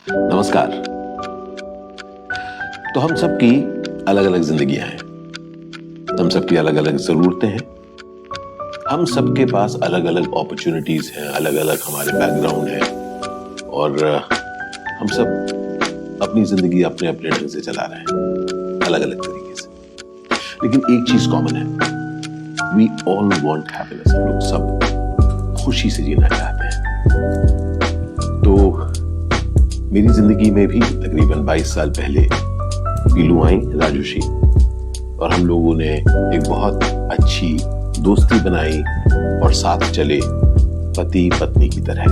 नमस्कार। तो हम सबकी अलग अलग जिंदगियां हैं, हम सबकी अलग अलग जरूरतें हैं, हम सबके पास अलग अलग अपॉर्चुनिटीज हैं, अलग अलग हमारे बैकग्राउंड है और हम सब अपनी जिंदगी अपने अपने ढंग से चला रहे हैं अलग अलग तरीके से। लेकिन एक चीज कॉमन है, वी ऑल वांट हैप्पीनेस। हम लोग सब खुशी से जीना चाहते हैं। तो मेरी जिंदगी में भी तकरीबन 22 साल पहले पीलू आई राजूशी, और हम लोगों ने एक बहुत अच्छी दोस्ती बनाई और साथ चले पति पत्नी की तरह।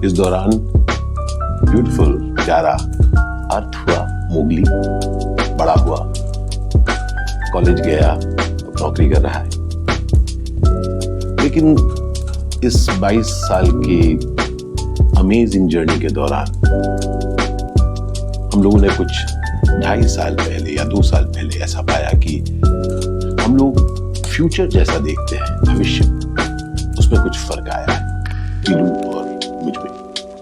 इस दौरान ब्यूटीफुल प्यारा अर्थ हुआ, मोगली बड़ा हुआ, कॉलेज गया, नौकरी कर रहा है। लेकिन इस 22 साल के अमेजिंग जर्नी के दौरान हम लोगों ने कुछ 2.5 साल पहले या 2 साल पहले ऐसा पाया कि हम लोग फ्यूचर जैसा देखते हैं, भविष्य, उसमें कुछ फर्क आया है पीलू और मुझ में,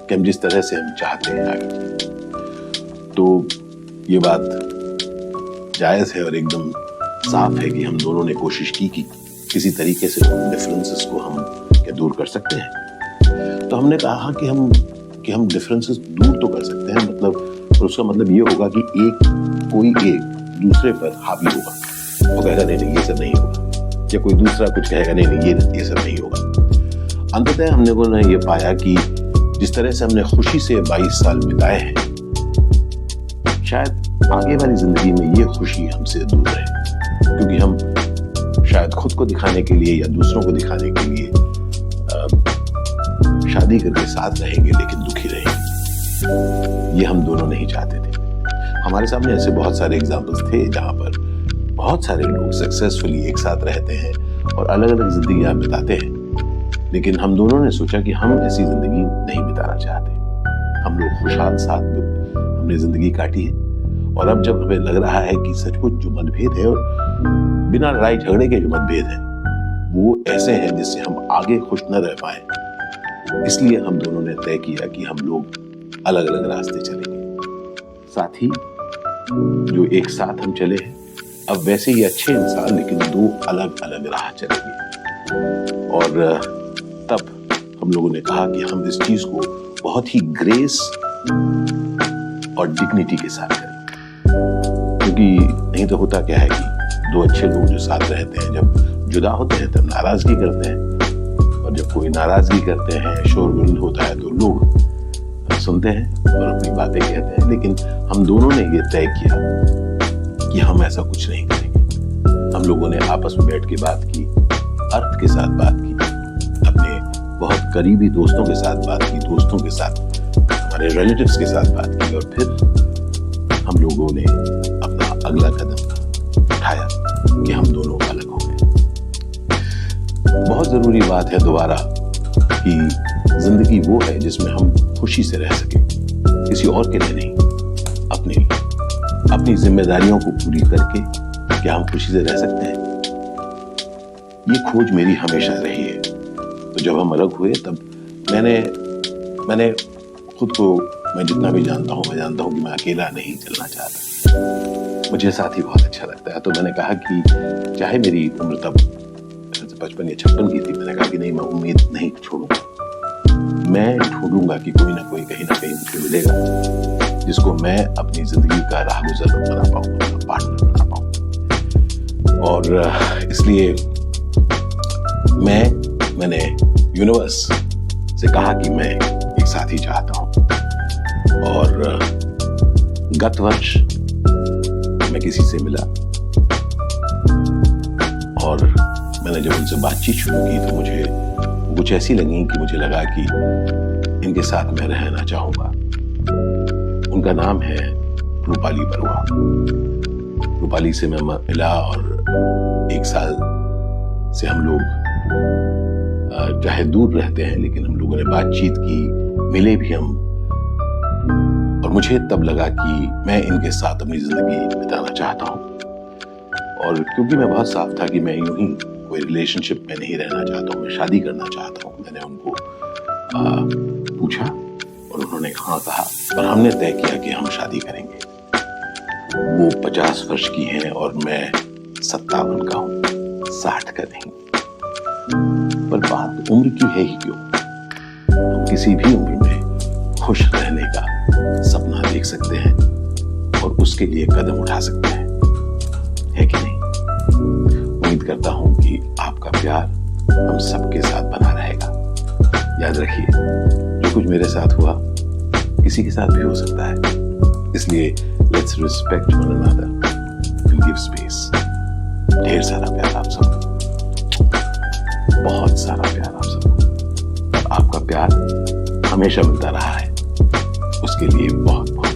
कि हम जिस तरह से हम चाहते हैं आगे। तो ये बात जायज है और एकदम साफ है कि हम दोनों ने कोशिश की कि किसी तरीके से उन डिफरेंसेस को हम क्या दूर कर सकते हैं। तो हमने कहा कि हम डिफरेंसेस दूर तो कर सकते हैं, मतलब, और उसका मतलब ये होगा कि कोई एक दूसरे पर हावी होगा, वो कहेगा नहीं ये सब नहीं होगा, या कोई दूसरा कुछ कहेगा नहीं ये सब नहीं होगा। अंततः हमने को ये पाया कि जिस तरह से हमने खुशी से 22 साल बिताए हैं, शायद आगे वाली जिंदगी में ये खुशी हमसे दूर रहे, क्योंकि हम शायद खुद को दिखाने के लिए या दूसरों को दिखाने के लिए शादी करके साथ रहेंगे लेकिन दुखी रहेंगे। ये हम दोनों नहीं चाहते थे। हमारे सामने ऐसे बहुत सारे एग्जाम्पल्स थे जहां पर बहुत सारे लोग सक्सेसफुली एक साथ रहते हैं और अलग अलग जिंदगियां बिताते हैं, लेकिन हम दोनों ने सोचा कि हम ऐसी जिंदगी नहीं बिताना चाहते। हम लोग खुशहाल साथ हमने जिंदगी काटी है, और अब जब हमें लग रहा है कि सचमुच जो मतभेद है और बिना लड़ाई झगड़े के जो मतभेद है वो ऐसे हैं जिससे हम आगे खुश न रह पाए, इसलिए हम दोनों ने तय किया कि हम लोग अलग अलग रास्ते चलेंगे। साथ ही जो एक साथ हम चले हैं, अब वैसे ही अच्छे इंसान लेकिन 2 अलग अलग राह चलेंगे। और तब हम लोगों ने कहा कि हम इस चीज को बहुत ही ग्रेस और डिग्निटी के साथ करेंगे, क्योंकि नहीं तो होता क्या है कि 2 अच्छे लोग जो साथ रहते हैं जब जुदा होते हैं तब नाराजगी करते हैं, और जब कोई नाराजगी करते हैं, शोरगुल होता है, तो लोग सुनते हैं और अपनी बातें कहते हैं। लेकिन हम दोनों ने ये तय किया कि हम ऐसा कुछ नहीं करेंगे। हम लोगों ने आपस में बैठ के बात की, अर्थ के साथ बात की, अपने बहुत करीबी दोस्तों के साथ बात की, दोस्तों के साथ, हमारे रिलेटिव्स के साथ बात की, और फिर हम लोगों ने अपना अगला कदम उठाया कि हम दोनों अलग हो गए। बहुत जरूरी बात है दोबारा कि जिंदगी वो है जिसमें हम खुशी से रह सके, किसी और के लिए नहीं, अपने लिए। अपनी जिम्मेदारियों को पूरी करके क्या हम खुशी से रह सकते हैं? ये खोज मेरी हमेशा रही है। तो जब हम अलग हुए तब मैंने खुद को, मैं जितना भी जानता हूँ, मैं जानता हूँ कि मैं अकेला नहीं चलना चाहता, मुझे साथी बहुत अच्छा लगता है। तो मैंने कहा कि चाहे मेरी उम्र तब 55 या 56 की थी, मैंने कहा कि नहीं, मैं उम्मीद नहीं छोड़ूंगा। मैं ढूंढूंगा कि कोई ना कोई कहीं ना कहीं मुझे मिलेगा जिसको मैं अपनी जिंदगी का राह गुजर बना पाऊं, अपना पार्टनर बना पाऊं। और इसलिए मैंने यूनिवर्स से कहा कि मैं एक साथी चाहता हूं। और गत वर्ष मैं किसी से मिला और मैंने जब उनसे बातचीत शुरू की तो मुझे कुछ ऐसी लगी कि मुझे लगा कि इनके साथ मैं रहना चाहूंगा। उनका नाम है रूपाली बरुआ। रूपाली से मैं मिला और 1 साल से हम लोग चाहे दूर रहते हैं लेकिन हम लोगों ने बातचीत की, मिले भी हम, और मुझे तब लगा कि मैं इनके साथ अपनी जिंदगी बिताना चाहता हूँ। और क्योंकि मैं बहुत साफ था कि मैं यूं ही कोई रिलेशनशिप में नहीं रहना चाहता हूँ, मैं शादी करना चाहता हूँ, मैंने उनको पूछा और उन्होंने हाँ कहा और हमने तय किया कि हम शादी करेंगे। वो 50 वर्ष की हैं और मैं 57 का हूं, 60 का नहीं। पर बात उम्र की है ही क्यों, हम किसी भी उम्र में खुश रहने का सपना देख सकते हैं और उसके लिए कदम उठा सकते हैं, है कि नहीं? उम्मीद करता हूं कि आपका प्यार हम सबके साथ बना रहेगा। याद रखिए, जो कुछ मेरे साथ हुआ किसी के साथ भी हो सकता है, इसलिए let's respect one another and give space. ढेर सारा प्यार आप सबको, बहुत सारा प्यार आप सबको। आपका प्यार हमेशा मिलता रहा है, उसके लिए बहुत बहुत